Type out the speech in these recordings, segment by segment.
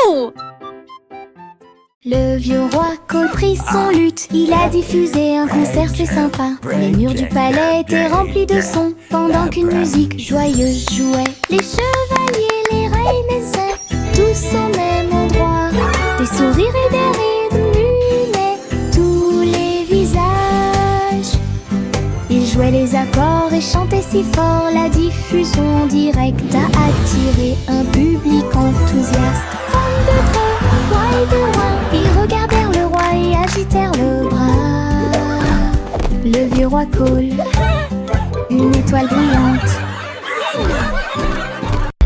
Wouhou! Le vieux roi Cole prit son luth, il a diffusé un concert, c'est sympa. Les murs du palais étaient remplis de sons, pendant qu'une musique joyeuse jouait. Les chevaliers, les reines essaient, tous au même endroit. Des sourires et des rires muaient tous les visages. Ils jouaient les accords et chantaient si fort, la diffusion en direct a attiré un public enthousiaste. Femmes de près, rois et de loin, ils regardèrent le roi et agitèrent le bras. Le vieux roi Cole, une étoile brillante.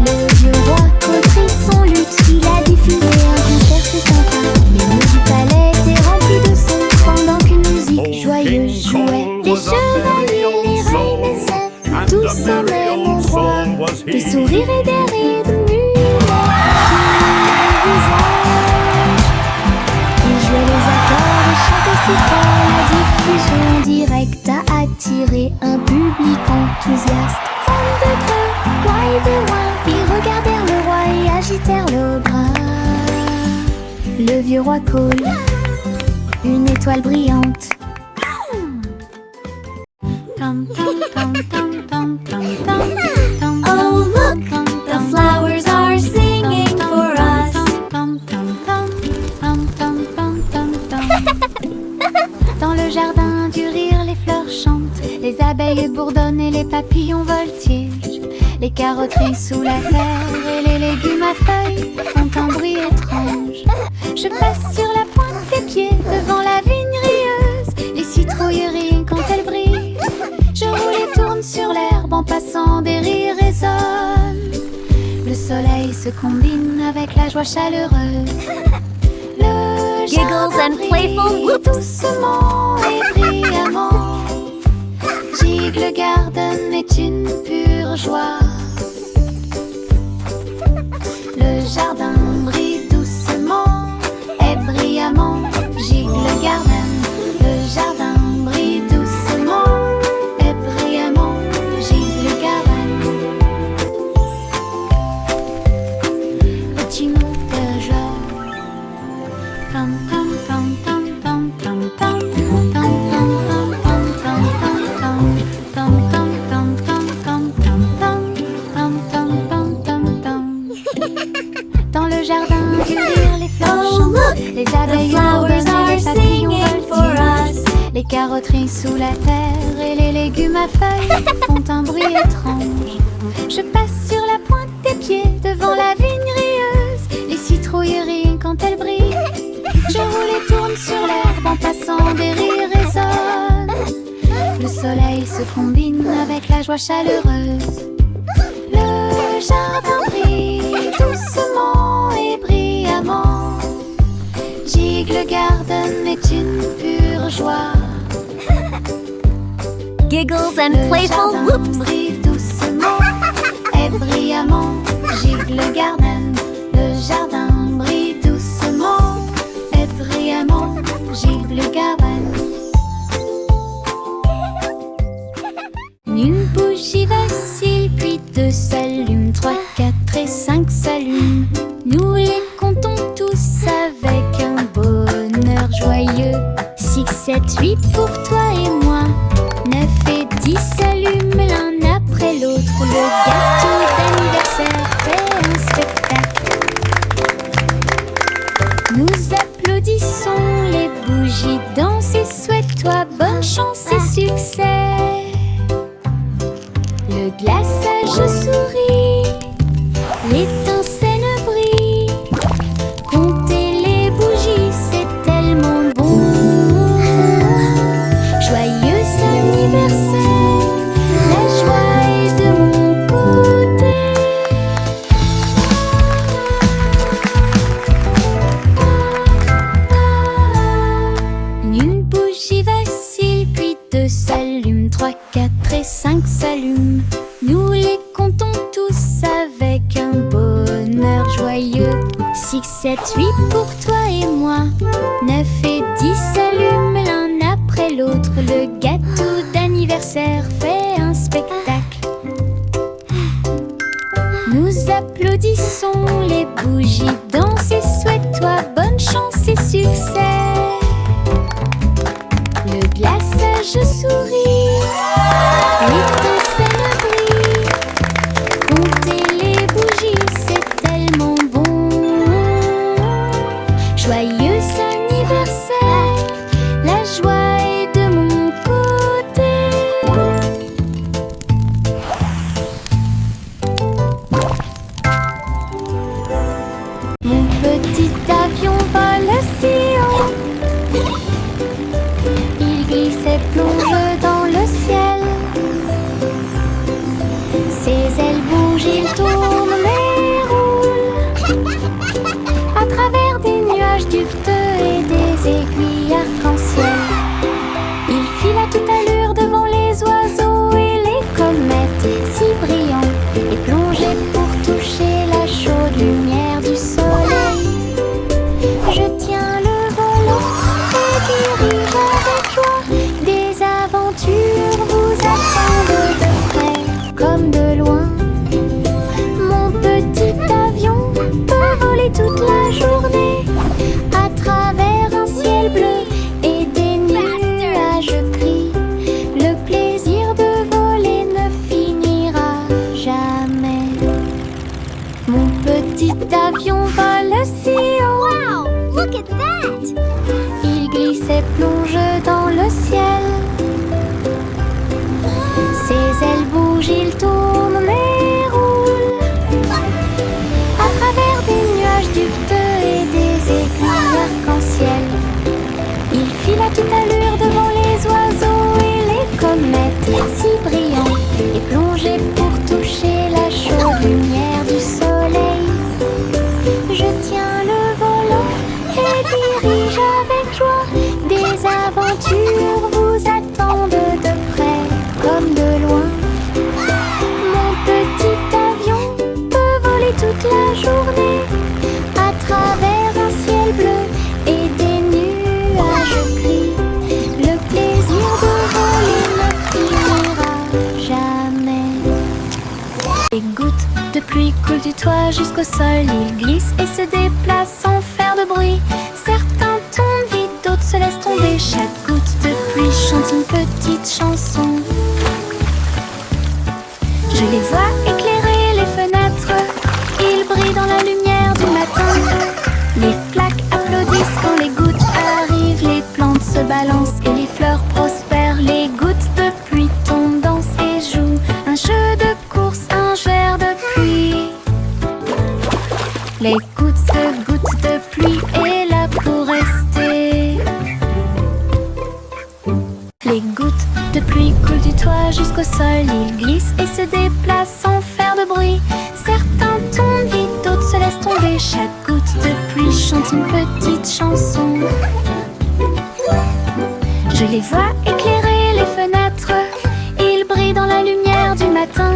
Le vieux roi Cole prit son luth, il a diffusé un concert, c'est sympa. Les murs du palais étaient remplis de sons, pendant qu'une musique joyeuse jouait. Les chevaliers, les reines essaient, tous au même endroit. Des sourires et des rires muaient tous les visages. Ils jouaient les accords et chantaient si fort, la diffusion en direct a attiré un public enthousiaste. Femmes de près, rois et de loin, ils regardèrent le roi et agitèrent le bras. Le vieux roi Cole, une étoile brillante. Oh look, the flowers are singing for us. Dans le jardin du rire, les fleurs chantent, les abeilles bourdonnent et les papillons voltigent. Les carottes sous la terre et les légumes à feuilles font un bruit étrange. Je passe sur la pointe des pieds devant la vigne rieuse, les citrouilles rient quand elles brillent. Je roule et tourne sur l'herbe en passant, des rires résonnent. Le soleil se combine avec la joie chaleureuse. Le Giggles and playful brille whoops. doucement et brillamment. Gigle Garden est une pure joie. Le jardin brille doucement et brillamment. Gigle Garden, le jardin brille doucement et brillamment. Gigle Garden. Petit mot de joie. Tam tam tam tam tam tam tam tam tam tam tam tam tam. Dans le jardin du rire, les fleurs chantent, les abeilles bourdonnent et les papillons voltigent. Les carottes sous la terre et les légumes à feuilles font un bruit étrange. Je passe sur la pointe des pieds devant la vigne rieuse, les citrouilles rient quand elles brillent. Je roule et tourne sur l'herbe en passant, des rires résonnent. Le soleil se combine avec la joie chaleureuse. Le jardin brille doucement et brillamment. Gigle Garden est une pure joie. Giggles and Le playful jardin whoops. brille doucement et brillamment. Gigle Garden, le jardin brille doucement et brillamment. Gigle Garden. Une bougie vacille, puis deux s'allument, 3, 4 et 5 s'allument. Nous les comptons tous avec un bonheur joyeux. 6, 7, 8 pour toi et moi. 9 et 10 s'allument l'un après l'autre. Le gâteau d'anniversaire fait un spectacle. Nous applaudissons, les bougies dansent et souhaite-toi bonne chance et succès. Le glaçage sourit, l'étincelle brille. Compter les bougies, c'est tellement bon. Joyeux anniversaire, la joie est de mon côté. Une bougie vacille, puis deux s'allument, 3, 4 et 5 s'allument. Nous les comptons tous avec un bonheur joyeux. 6, 7, 8 pour toi et moi. 9 et 10 s'allument l'un après l'autre. Le gâteau d'anniversaire fait un spectacle. Nous applaudissons les bougies, danse et souhaite-toi bonne chance et succès. Le glaçage sourit, l'étincelle brille. Compter les bougies, c'est tellement bon. Joyeux anniversaire, la joie est de mon côté. Mon petit avion vole si haut. Il glisse et plonge dans le ciel. Ses ailes bougent, il tourne mais roule à travers des nuages duveteux et des aiguilles arc-en-ciel. Il file à toute allure devant les oiseaux et les comètes si brillants et plongeait pour toucher la chaude lumière du soleil. Je tiens le volant et dirige avec joie. Des aventures vous attendent de près comme de loin. Mon petit avion peut voler toute la journée à travers un ciel bleu et des nuages gris. Le plaisir de voler ne finira jamais. Mon petit avion vole si haut. Wow, look at that! Il glisse et plonge dans le ciel. Ses ailes bougent, il tourne mais roule à travers des nuages duveteux et des aiguilles arc-en-ciel. Il file à toute allure devant les oiseaux et les comètes si brillants et plongeait pour toucher la chaude lumière du soleil. Je tiens le volant et dirige avec joie. Des aventures vous attendent de près comme de loin. Mon petit avion peut voler toute la journée à travers un ciel bleu et des nuages gris. Le plaisir de voler ne finira jamais. Les gouttes de pluie coulent du toit jusqu'au sol. Ils glissent et se déplacent sans faire de bruit. Certains tombent vite, d'autres se laissent tomber. Chaque goutte de pluie chante une petite chanson. Je les vois éclairer les fenêtres. Ils brillent dans la lumière du matin. Les flaques applaudissent quand les gouttes arrivent. Les plantes se balancent et les fleurs prospèrent. Les gouttes de pluie tombent, dansent et jouent un jeu de course, un verre de pluie. Les gouttes de pluie est là pour rester. Les gouttes de pluie coulent du toit jusqu'au sol. Ils glissent et se déplacent sans faire de bruit. Certains tombent vite, d'autres se laissent tomber. Chaque goutte de pluie chante une petite chanson. Je les vois éclairer les fenêtres. Ils brillent dans la lumière du matin.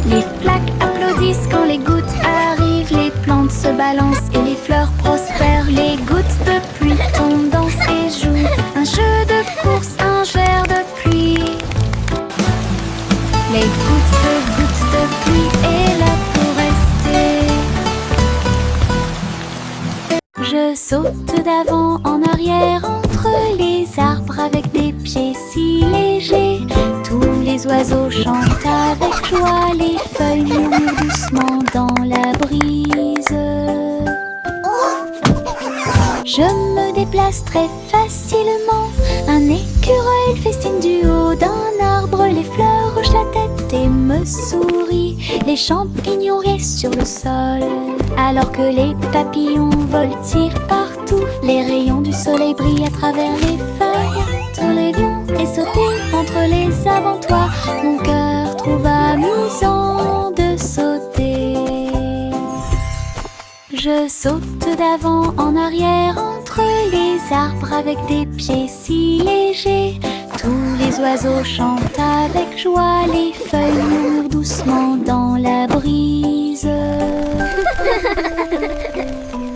Les flaques applaudissent quand les gouttes arrivent. Les plantes se balancent et les fleurs prospèrent. Les gouttes de pluie tombent, dansent et jouent un jeu de course, un verre de pluie. Les gouttes de pluie est là pour rester. Je saute d'avant en arrière entre les arbres avec des pieds si légers. Tous les oiseaux chantent avec joie, les feuilles murmurent doucement dans la brise. Je me déplace très facilement. Un écureuil festine du haut d'un arbre. Les fleurs hochent la tête et me sourient. Les champignons restent sur le sol alors que les papillons voltigent partout. Les rayons du soleil brillent à travers les feuilles. Tous les lions et sauter entre les avantoirs. Mon cœur trouve amusant de sauter. Je saute d'avant en arrière entre les arbres avec des pieds si légers. Tous les oiseaux chantent avec joie, les feuilles murmurent doucement dans la brise.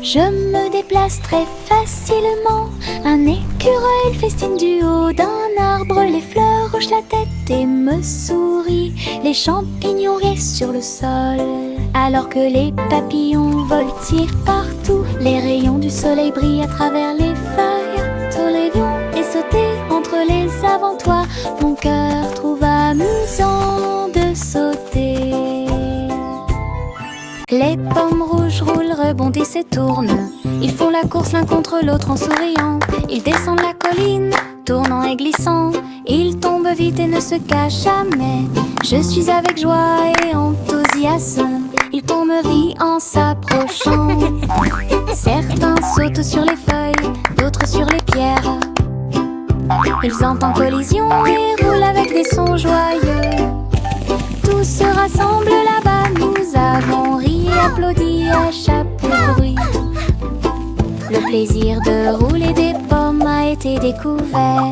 Je me déplace très facilement. Un écureuil festine du haut d'un arbre. Les fleurs hochent la tête et me sourient. Les champignons restent sur le sol Alors que les papillons voltigent partout, les rayons du soleil brillent à travers les feuilles. Tous les vents et sauter entre les avant-toits. Mon cœur trouve amusant de sauter. Les pommes rouges roulent, rebondissent et tournent. Ils font la course l'un contre l'autre en souriant. Ils descendent la colline, tournant et glissant. Ils tombent vite et ne se cachent jamais. Je suis avec joie et enthousiasme. Ils tombent en s'approchant. Certains sautent sur les feuilles, d'autres sur les pierres. Ils entrent en collision et roulent avec des sons joyeux. Tous se rassemblent là-bas, nous avons ri et applaudi à chaque bruit. Le plaisir de rouler des pommes a été découvert.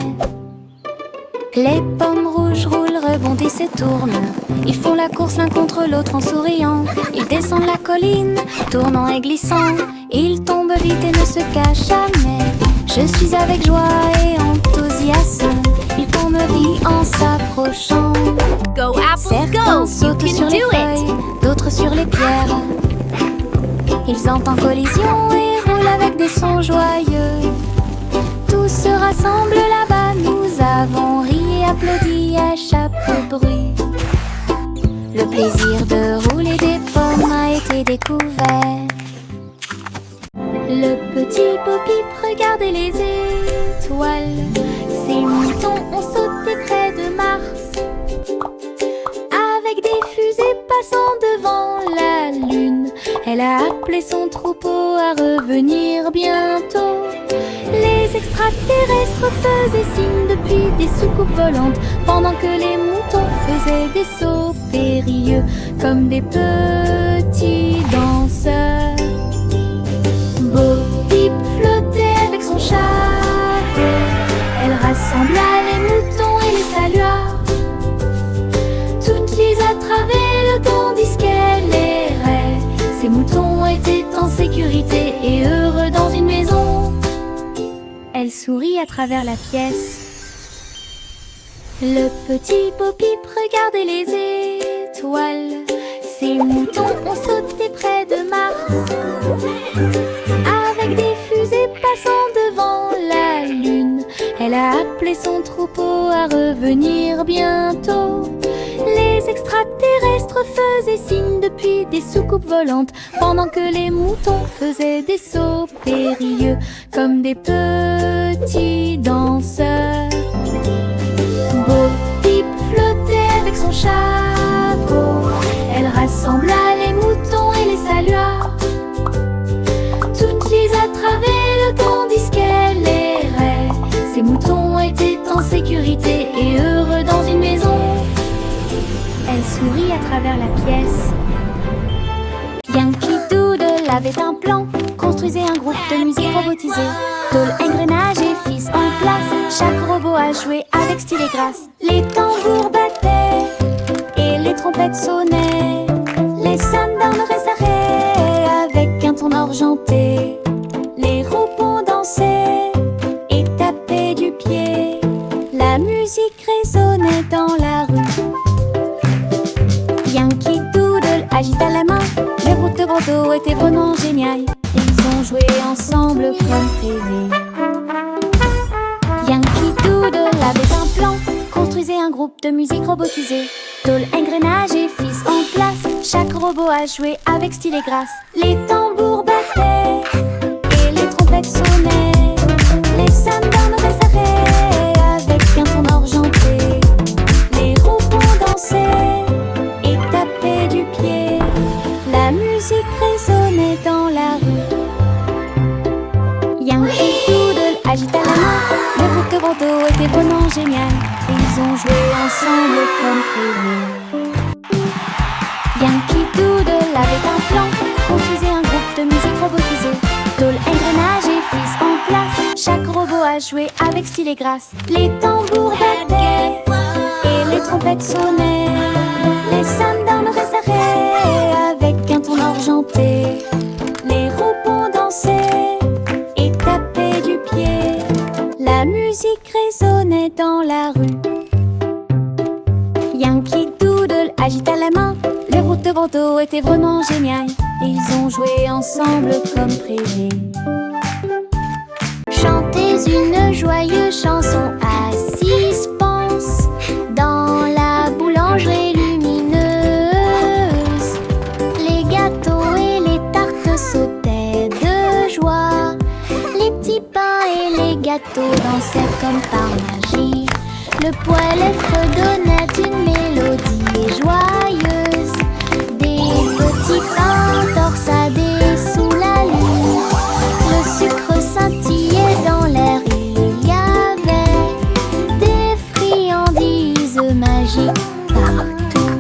Les pommes rouges roulent, rebondissent et tournent. Ils font la course l'un contre l'autre en souriant. Ils descendent la colline, tournant et glissant. Ils tombent vite et ne se cachent jamais. Je suis avec joie et enthousiasme. Ils tombent vite en s'approchant. Go apples, Certains go! You sautent sur can les do feuilles, it! d'autres sur les pierres. Ils entrent en collision et roulent avec des sons joyeux. Tous se rassemblent là-bas, nous avons ri et applaudi à chaque bruit. Le plaisir de rouler des pommes a été découvert. Le petit Bo-Peep regardait les étoiles. Ces moutons ont sauté près de Mars, avec des fusées passant devant la Lune. Elle a appelé son troupeau à revenir bientôt. Les extraterrestres faisaient signe depuis des soucoupes volantes, pendant que les moutons faisaient des sauts périlleux comme des petits danseurs. Bo-Peep flottait avec son chapeau. Elle rassembla les moutons et les salua. Toutes les attravaient le tandis qu'elle errait. Ces moutons étaient en sécurité et heureux dans une maison. Elle sourit à travers la pièce. Le petit Bo-Peep regardait les étoiles. Ces moutons ont sauté près de Mars, avec des fusées passant devant la Lune. Elle a appelé son troupeau à revenir bientôt. Les extraterrestres faisaient signe depuis des soucoupes volantes, pendant que les moutons faisaient des sauts périlleux comme des petits danseurs. Bo-Peep flottait avec son chapeau. Elle rassembla les moutons et les salua. Toutes les attravaient le tandis qu'elle errait. Ces moutons étaient en sécurité et heureux dans une maison. Elle sourit à travers la pièce. Yankee Doodle avait un plan, construisait un groupe de musique robotisé. Tôle, engrenage et fils en place, chaque robot a joué avec style et grâce. Les tambours battaient et les trompettes sonnaient. Les sundowns résarraient avec un ton argenté. Les robots dansaient et tapaient du pied. La musique résonnait dans la rue. Yankee Doodle agita la main. Les routes de Bordeaux étaient vraiment géniales. Ils ont joué ensemble comme prévu. Yankee Doodle avait un plan, construisait un groupe de musique robotisé. Tôle, engrenage et fils en place, chaque robot a joué avec style et grâce. Les tambours battaient et les trompettes sonnaient. Les sundowns résarraient avec un ton argenté. Les robots dansaient et tapaient du pied. La musique résonnait dans la rue. Yankee Doodle agita la main. Les routes de Bordeaux étaient vraiment géniales. Ils ont joué ensemble comme prévu. Yankee Doodle avait un plan, construisait un groupe de musique robotisé. Tôle, engrenage et fils en place, chaque robot a joué avec style et grâce. Les tambours battaient et les trompettes sonnaient. Les sundowns résarraient avec un ton argenté. Les robots dansaient et tapaient du pied. La musique résonnait dans la rue. Yankee Doodle agita la main. Les routes de Bordeaux étaient c'était vraiment génial. Ils ont joué ensemble comme prévu. Chantez une joyeuse chanson à 6 penses dans la boulangerie lumineuse. Les gâteaux et les tartes sautaient de joie. Les petits pains et les gâteaux dansaient comme par magie. Le poêle fredonnait une mélodie joyeuse. Des petits pains torsadés sous la lune. Le sucre scintillait dans l'air. Il y avait des friandises magiques partout.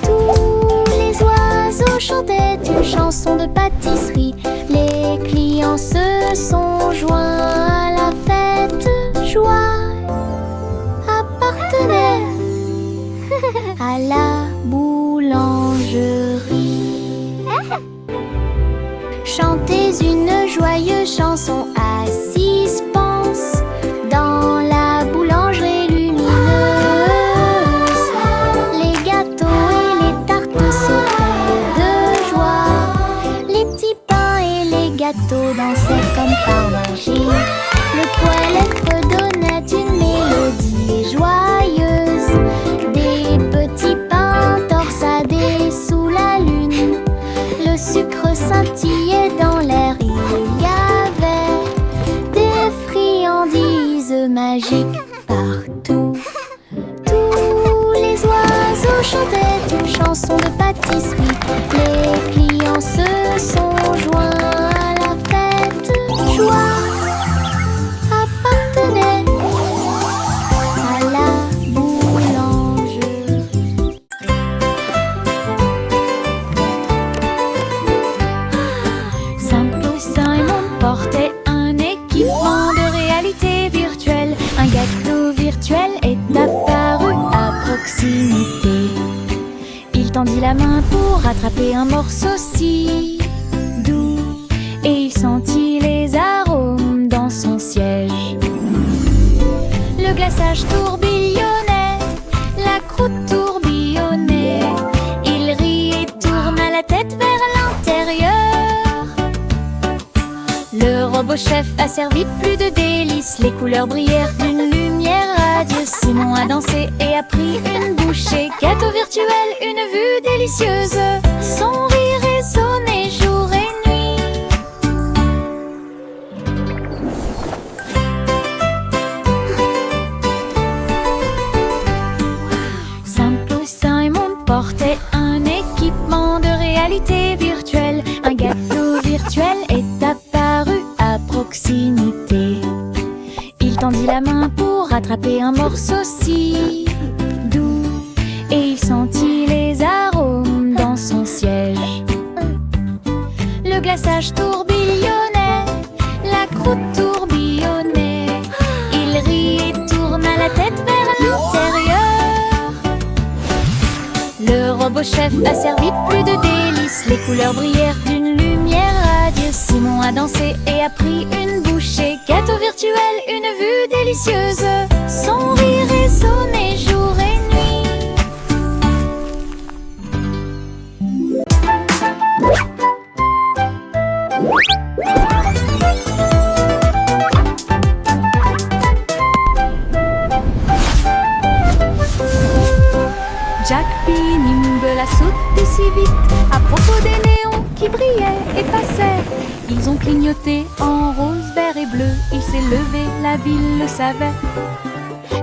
Tous les oiseaux chantaient une chanson de pâtisserie. Les clients se sont joints à la fête. Joie appartenait à la boulangerie. Chantez une joyeuse chanson à 6 penses dans la boulangerie lumineuse. Les gâteaux et les tartes sautaient de joie. Les petits pains et les gâteaux dansaient comme par magie. Le poêle fredonnait une mélodie joyeuse. Des petits pains torsadés sous la lune. Le sucre scintillait dans l'air. Il y avait des friandises magiques partout. Tous les oiseaux chantaient une chanson de pâtisserie. Les clients se sont joints à la fête. Joie appartenait à la boulangerie. Simple Simon portait un équipement de réalité virtuelle. Un gâteau virtuel est apparu à proximité. Il tendit la main pour attraper un morceau si doux. Et il sentit les arômes dans son siège. Le glaçage tourbillonnait, la croûte tourbillonnait. Il rit et tourna la tête vers l'intérieur. Le robot chef a servi plus de délices. Les couleurs brillèrent d'une lumière radieuse. Simon a dansé et a pris une bouchée. Gâteau virtuel, une vue délicieuse. Son rire résonnait jour et nuit. Simple Simon portait un équipement de réalité virtuelle. Un gâteau virtuel est apparu à proximité. Il tendit la main pour attraper un morceau si doux. Et il sentit les arômes dans son siège. Le glaçage tourbillonnait, la croûte tourbillonnait. Il rit et tourna la tête vers l'intérieur. Le robot chef a servi plus de délices. Les couleurs brillèrent d'une lumière radieuse. Simon a dansé et a pris une bouchée. Gâteau virtuel, une vue délicieuse. Son rire résonnait jour et nuit. Jack P. Nimble a sauté si vite à propos des néons qui brillaient et passaient. Ils ont clignoté en rose, vert et bleu. Il s'est levé, la ville le savait.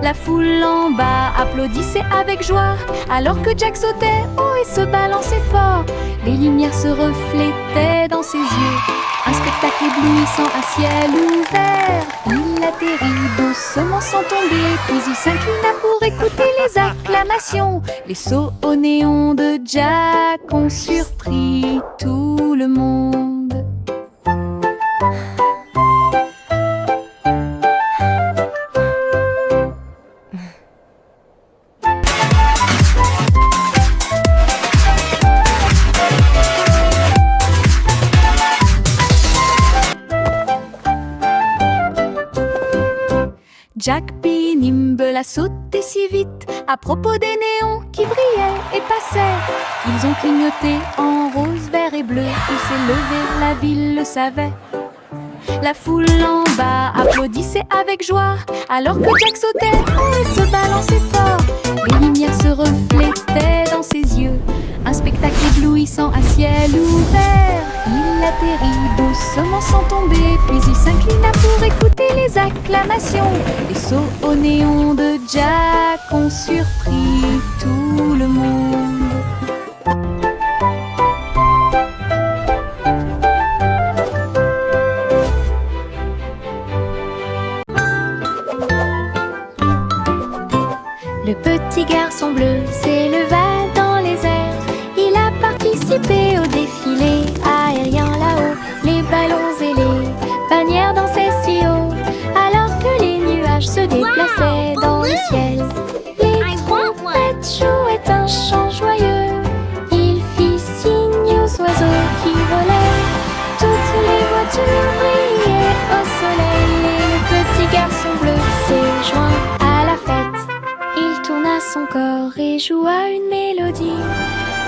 La foule en bas applaudissait avec joie alors que Jack sautait haut et se balançait fort. Les lumières se reflétaient dans ses yeux. Un spectacle éblouissant à ciel ouvert. Il atterrit doucement sans tomber, puis il s'inclina pour écouter les acclamations. Les sauts au néon de Jack ont surpris tout le monde. Jack P. Nimble a sauté si vite à propos des néons qui brillaient et passaient. Ils ont clignoté en rose, vert et bleu. Il s'est levé, la ville le savait. La foule en bas applaudissait avec joie, alors que Jack sautait haut et se balançait fort. Les lumières se reflétaient dans ses yeux, un spectacle éblouissant à ciel ouvert. Il atterrit doucement sans tomber, puis il s'inclina pour écouter les acclamations. Les sauts au néon de Jack ont surpris tout le monde. Le petit garçon bleu s'éleva dans les airs. Il a participé au défilé aérien là-haut. Les ballons et les bannières dansaient si haut, alors que les nuages se déplaçaient dans le ciel. Les trompettes jouaient un chant joyeux. Il fit signe aux oiseaux qui volaient. Toutes les voitures brillaient au soleil. Et le petit garçon bleu s'est joint à la fête. Il tourna son corps et joua une mélodie.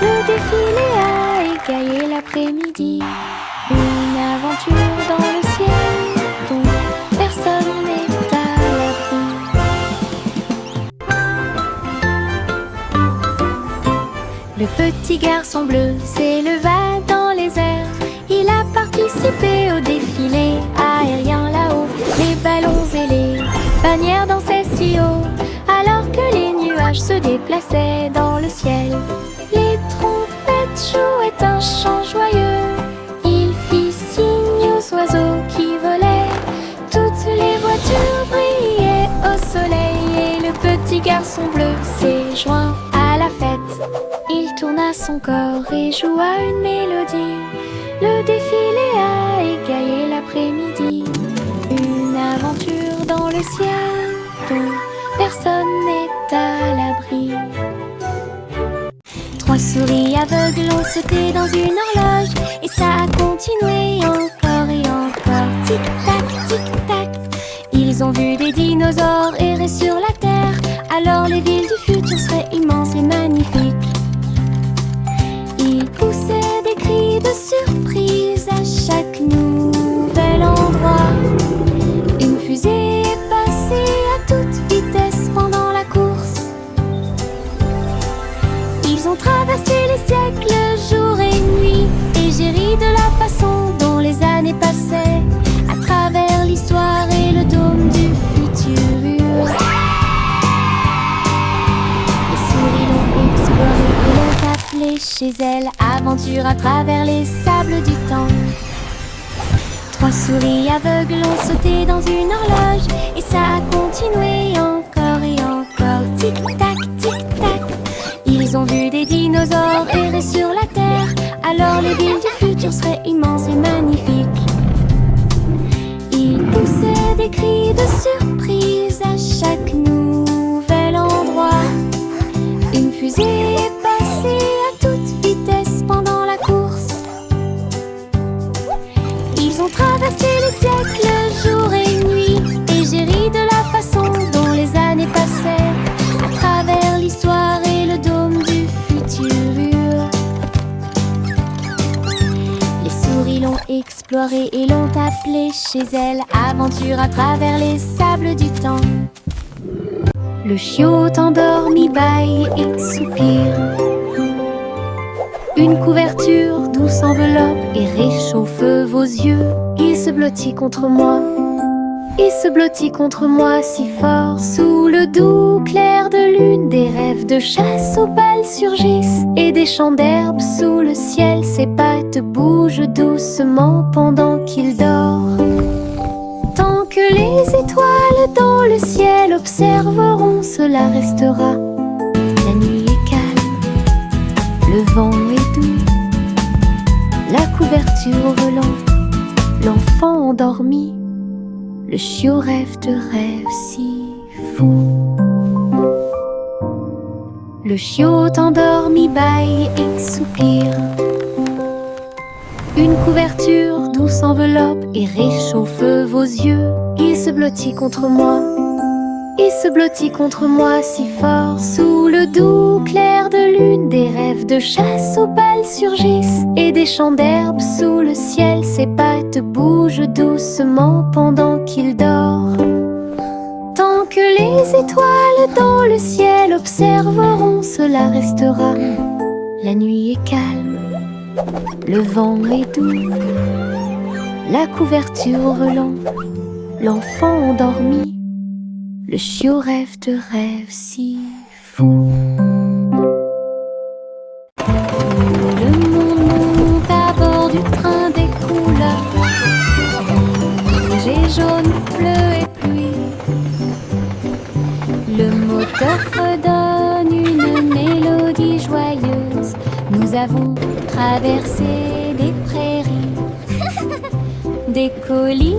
Le défilé a égayé l'après-midi. Une aventure dans le ciel dont personne n'est à l'abri. Le petit garçon bleu s'éleva dans les airs. Il a participé au défilé aérien là-haut. Les ballons et les bannières dansaient si haut, alors que les nuages se déplaçaient dans le ciel. Les trompettes jouaient un chant joyeux. Il fit signe aux oiseaux qui volaient. Toutes les voitures brillaient au soleil. Et le petit garçon bleu s'est joint à la fête. Il tourna son corps et joua une mélodie. Le défilé a égayé l'après-midi. Une aventure dans le ciel dont personne n'est à l'abri. Trois souris aveugles ont sauté dans une horloge, et ça a continué encore et encore. Tic-tac, tic-tac. Ils ont vu des dinosaures errer sur la terre, alors les villes du futur seraient immenses et magnifiques. Ils poussaient des cris de surprise à chaque nouvel endroit. Une fusée est passée à toute vitesse pendant la course. Ils ont traversé les siècles, jour et nuit, et j'ai ri de la façon dont les années passaient à travers l'histoire et le dôme du futur. Les souris l'ont exploré et l'ont appelé chez elles. Aventure à travers les sables du temps. Trois souris aveugles ont sauté dans une horloge, et ça a continué encore et encore. Tic-tac, tic-tac. Ils ont vu des dinosaures errer sur la terre, alors les villes du futur seraient immenses et magnifiques. Ils poussaient des cris de surprise à chaque nouvel endroit. Une fusée est passée à toute vitesse pendant la course. Ils ont traversé les siècles, jour et nuit, et j'ai ri de la façon dont les années passaient à travers l'histoire et le dôme du futur. Les souris l'ont exploré et l'ont appelé chez elles. Aventure à travers les sables du temps. Le chiot endormi bâille et soupire. Une couverture douce enveloppe et réchauffe vos yeux. Il se blottit contre moi. Il se blottit contre moi si fort. Sous le doux clair de lune, des rêves de chasse aux balles surgissent, et des champs d'herbe sous le ciel. Ses pattes bougent doucement pendant qu'il dort. Tant que les étoiles dans le ciel observeront, cela restera. La nuit est calme, le vent est doux, la couverture au volant, l'enfant endormi. Le chiot rêve de rêves si fous. Le chiot endormi bâille et soupire. Une couverture douce enveloppe et réchauffe vos yeux. Il se blottit contre moi. Il se blottit contre moi si fort. Sous le doux clair de lune, des rêves de chasse aux balles surgissent, et des champs d'herbe sous le ciel, ses pattes bougent doucement pendant qu'il dort. Tant que les étoiles dans le ciel observeront, cela restera. La nuit est calme, le vent est doux, la couverture volant, l'enfant endormi, le chiot rêve de rêves si fous. Le monde monte à bord du train des couleurs, rouge et jaune, bleu et pluie. Le moteur redonne une mélodie joyeuse. Nous avons traversé des prairies, des collines,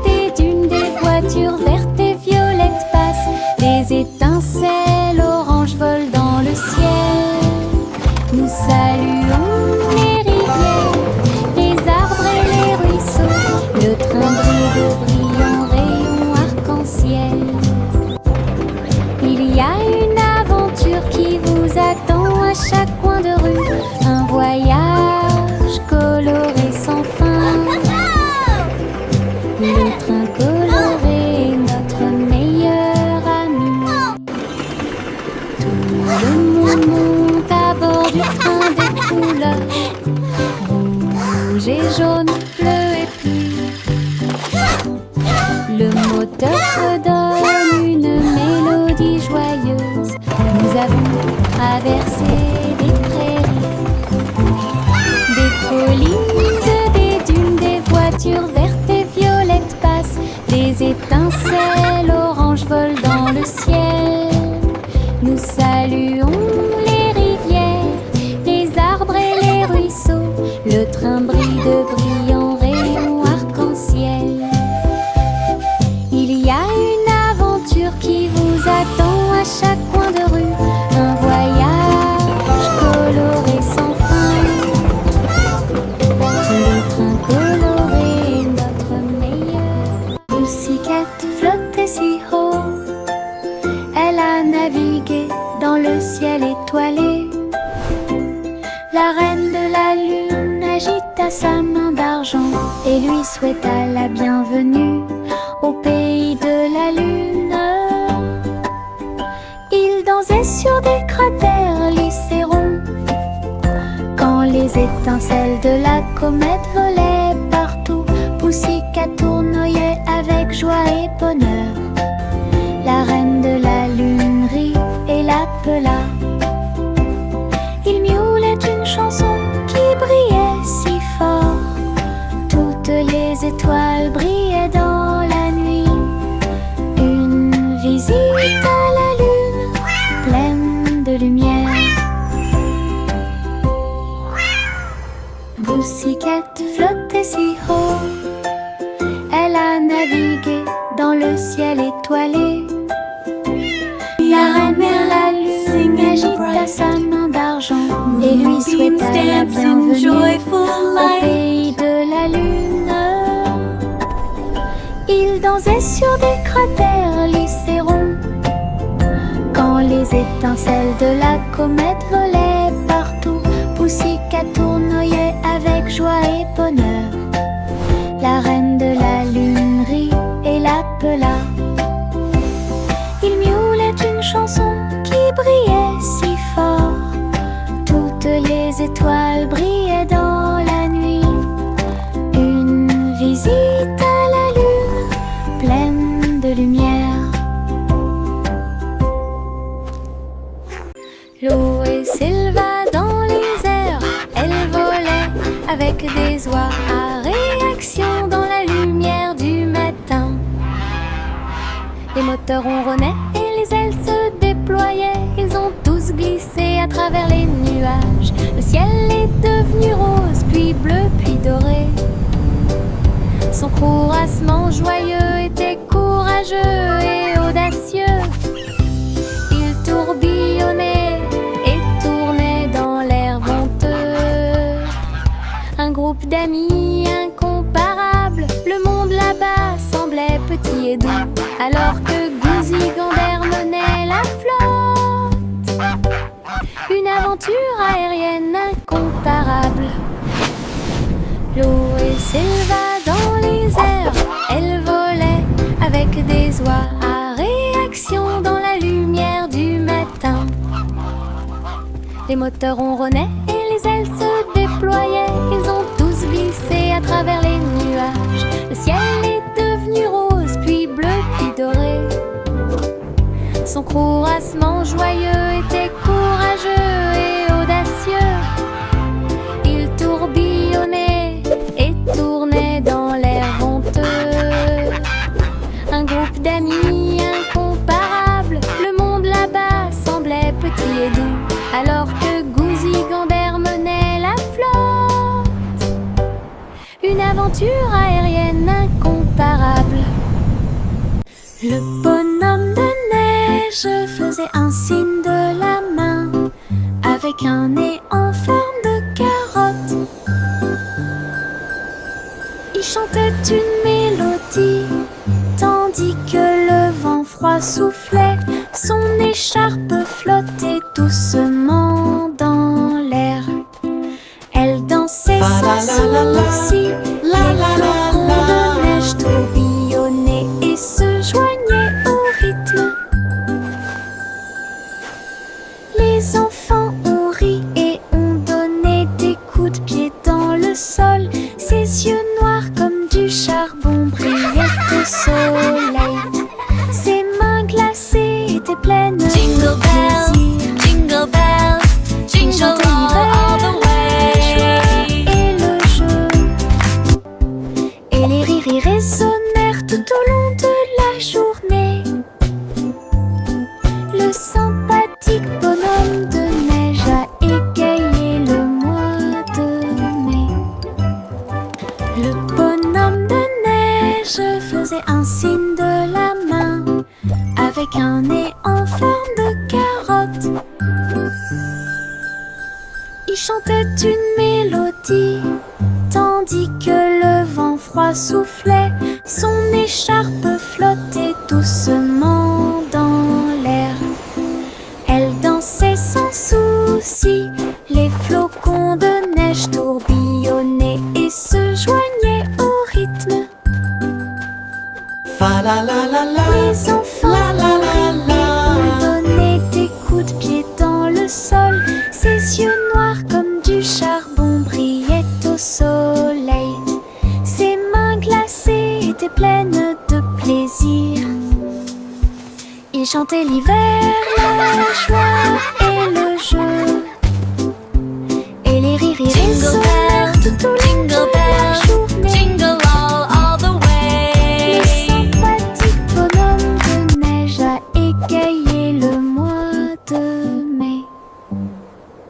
des dunes, des voitures vertes et violettes passent. Des étincelles oranges volent dans le ciel. Nous saluons les rivières, les arbres et les ruisseaux. Le train brille de brillants rayons arc-en-ciel. Il y a une aventure qui vous attend à chaque coin de rue. Un voyage coloré sans fin. Le train coloré est notre meilleur ami. Tout le monde monte à bord du train des couleurs, rouge et jaune, bleu et pluie. Le moteur redonne une mélodie joyeuse. Nous avons traversé des prairies, des collines, des dunes, des voitures vertes et violettes passent. Des étincelles oranges volent dans le ciel. Nous saluons les rivières, les arbres et les ruisseaux. Le train brille de brillants rayons arc-en-ciel. Il y a une aventure qui vous attend à chaque coin de rue. Un voyage coloré sans fin. Le train coloré est notre meilleur. Pussycat flottait si haut, elle a navigué dans le ciel étoilé. La reine de la lune agita sa main d'argent et lui souhaita la bienvenue au pays de la lune. Il dansait sur des cratères lycérons quand les étincelles de la comète volaient partout. Pussycat tournoyait avec joie et bonheur. La reine de la lune rit et l'appela. Il miaulait une chanson qui brillait si fort. Toutes les étoiles brillaient dans la nuit. Une visite à la lune pleine de lumière. Pussycat flottait si haut, elle a navigué dans le ciel étoilé. La reine de la lune agita sa main d'argent et lui souhaita la bienvenue au pays de la lune. Il dansait sur des cratères lycérons quand les étincelles de la comète volaient partout. Pussycat tournoyait avec joie et bonheur. La reine de la lune rit et l'appela. Il miaulait une chanson qui brillait si fort. Toutes les étoiles brillaient dans la nuit. Une visite à la lune pleine de lumière. L'eau s'éleva dans les airs, elle volait avec des oies à réaction dans la lumière du matin. Les moteurs ronronnaient et les ailes se déployaient. Ils ont tous glissé à travers les nuages. Le ciel est devenu rose, puis bleu, puis doré. Son courassement joyeux était courageux et audacieux. Il tourbillonnait et tournait dans l'air venteux. Un groupe d'amis incomparables, le monde là-bas semblait semblait petit et doux, alors que Gouzi Gander menait la flotte. Une aventure aérienne incomparable. L'eau s'éleva dans les airs, elle volait avec des oies à réaction dans la lumière du matin. Les moteurs ronronnaient et les ailes se déployaient. Ils ont tous glissé à travers les nuages. Le ciel est devenu rose, puis bleu, puis doré. Son courassement joyeux était courageux et audacieux. Il tourbillonnait et tournait dans l'air venteux. Un groupe d'amis incomparables. Le monde là-bas semblait petit et doux, alors que Gouzi Gander menait la flotte. Une aventure aérienne incomparable. Le bonhomme de neige faisait un signe de la main avec un nez en forme de carotte. Il chantait une mélodie tandis que le vent froid soufflait. Son écharpe flottait doucement dans l'air. Elle dansait sans souci. Les flocons de neige tourbillonnaient et se joignaient au rythme. Les enfants ont ri et ont donné des coups de pied dans le sol. Ses yeux noirs comme du charbon brillaient au soleil. Ses mains glacées étaient pleines de Jingle bells, plaisir. jingle bells, jingle all the way. Et le jeu et les rires y résonnèrent tout au long de la journée. Le sympathique bonhomme de neige a égayé le mois de mai. Le bonhomme de neige faisait un signe de la main avec un nez en forme de carotte. Il chantait une mélodie tandis que le vent froid soufflait. Son écharpe flottait doucement dans l'air. Elle dansait sans souci. Les flocons de neige tourbillonnaient et se joignaient au rythme. Fa la la la la. Les enfants ont donné des coups de pied dans le sol. Ses yeux noirs comme du charbon brillaient au soleil. Ses mains glacées étaient pleines de plaisir. Il chantait l'hiver, la joie et le jeu. Et les rires y Jingle résonnaient.